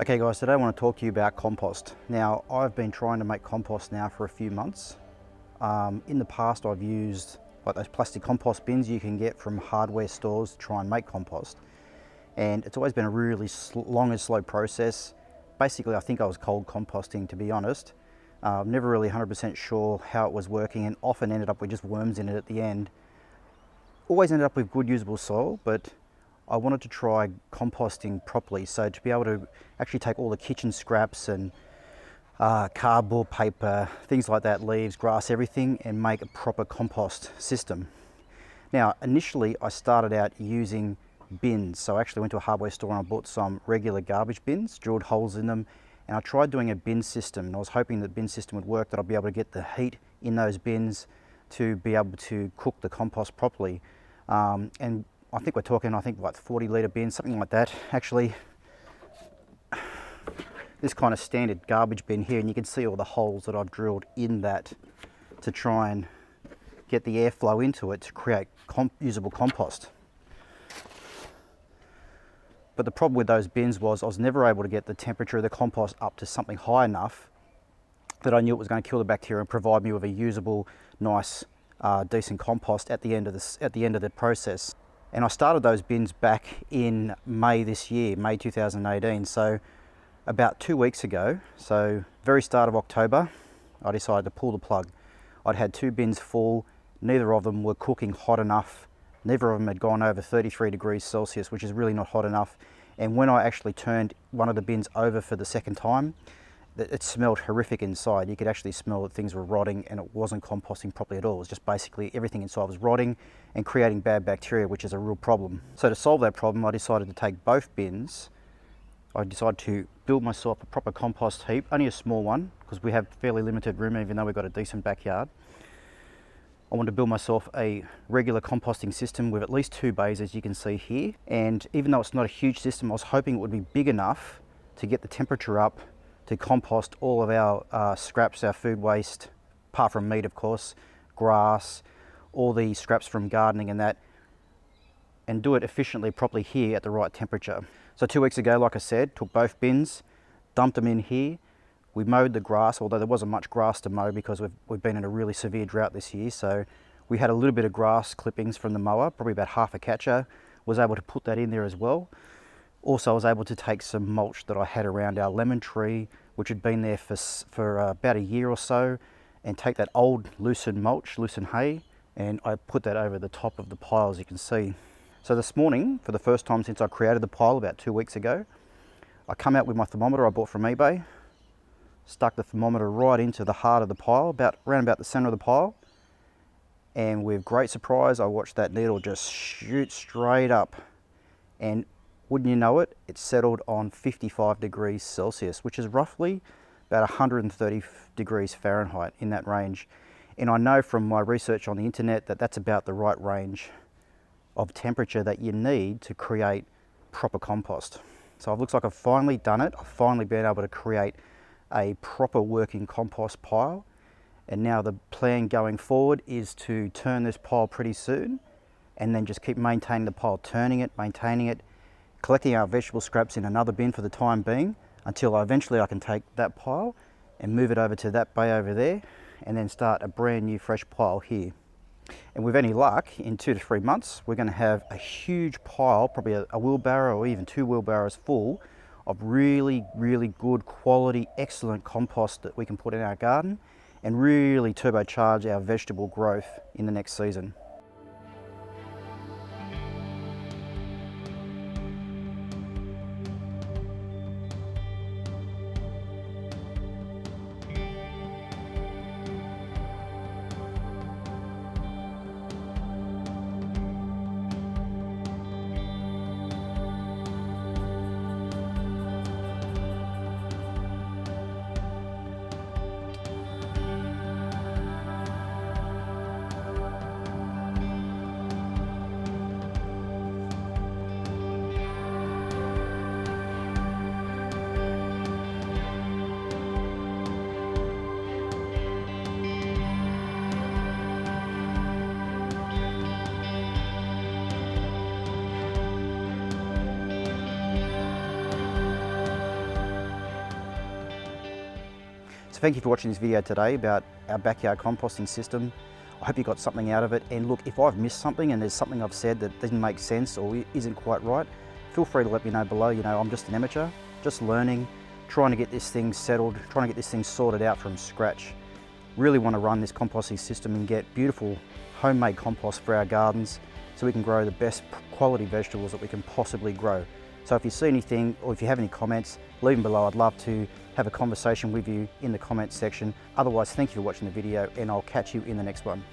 Okay guys, today I want to talk to you about compost. Now, I've been trying to make compost now for a few months. In the past I've used like those plastic compost bins you can get from hardware stores to try and make compost. And it's always been a really long and slow process. Basically, I think I was cold composting, to be honest. Never really 100% sure how it was working, and often ended up with just worms in it at the end. Always ended up with good usable soil, but I wanted to try composting properly, so to be able to actually take all the kitchen scraps and cardboard, paper, things like that, leaves, grass, everything, and make a proper compost system. Now, initially I started out using bins, so I actually went to a hardware store and I bought some regular garbage bins, drilled holes in them, and I tried doing a bin system, and I was hoping that bin system would work, that I'd be able to get the heat in those bins to be able to cook the compost properly. And I think we're talking, like 40 litre bins, something like that. Actually, this kind of standard garbage bin here, and you can see all the holes that I've drilled in that to try and get the airflow into it to create usable compost. But the problem with those bins was I was never able to get the temperature of the compost up to something high enough that I knew it was going to kill the bacteria and provide me with a usable, nice, decent compost at the end of the process. And I started those bins back in May this year, May 2018. So about 2 weeks ago, so very start of October, I decided to pull the plug. I'd had 2 bins full, neither of them were cooking hot enough. Neither of them had gone over 33 degrees Celsius, which is really not hot enough. And when I actually turned one of the bins over for the second time, it smelled horrific inside. You could actually smell that things were rotting, and it wasn't composting properly at all. It was just basically everything inside was rotting and creating bad bacteria, which is a real problem. So to solve that problem, I decided to take both bins. I decided to build myself a proper compost heap, only a small one, because we have fairly limited room, even though we've got a decent backyard. I wanted to build myself a regular composting system with at least 2 bays, as you can see here. And even though it's not a huge system, I was hoping it would be big enough to get the temperature up to compost all of our scraps, our food waste, apart from meat of course, grass, all the scraps from gardening and that, and do it efficiently, properly here at the right temperature. So 2 weeks ago, like I said, took both bins, dumped them in here. We mowed the grass, although there wasn't much grass to mow because we've been in a really severe drought this year. So we had a little bit of grass clippings from the mower, probably about half a catcher. Was able to put that in there as well. Also, I was able to take some mulch that I had around our lemon tree, which had been there for about a year or so, and take that old loosened mulch, loosened hay, and I put that over the top of the pile, as you can see. So this morning, for the first time since I created the pile about 2 weeks ago, I come out with my thermometer I bought from eBay, stuck the thermometer right into the heart of the pile, around about the center of the pile, and with great surprise, I watched that needle just shoot straight up, and wouldn't you know it, it settled on 55 degrees Celsius, which is roughly about 130 degrees Fahrenheit, in that range. And I know from my research on the internet that that's about the right range of temperature that you need to create proper compost. So it looks like I've finally done it. I've finally been able to create a proper working compost pile. And now the plan going forward is to turn this pile pretty soon, and then just keep maintaining the pile, turning it, maintaining it, collecting our vegetable scraps in another bin for the time being, until eventually I can take that pile and move it over to that bay over there, and then start a brand new fresh pile here. And with any luck, in 2 to 3 months, we're going to have a huge pile, probably a wheelbarrow or even 2 wheelbarrows full of really, really good quality, excellent compost that we can put in our garden and really turbocharge our vegetable growth in the next season. So thank you for watching this video today about our backyard composting system. I hope you got something out of it. And look, if I've missed something and there's something I've said that didn't make sense or isn't quite right, feel free to let me know below. You know, I'm just an amateur, just learning, trying to get this thing settled, trying to get this thing sorted out from scratch. Really want to run this composting system and get beautiful homemade compost for our gardens so we can grow the best quality vegetables that we can possibly grow. So if you see anything or if you have any comments, leave them below. I'd love to have a conversation with you in the comments section. Otherwise, thank you for watching the video and I'll catch you in the next one.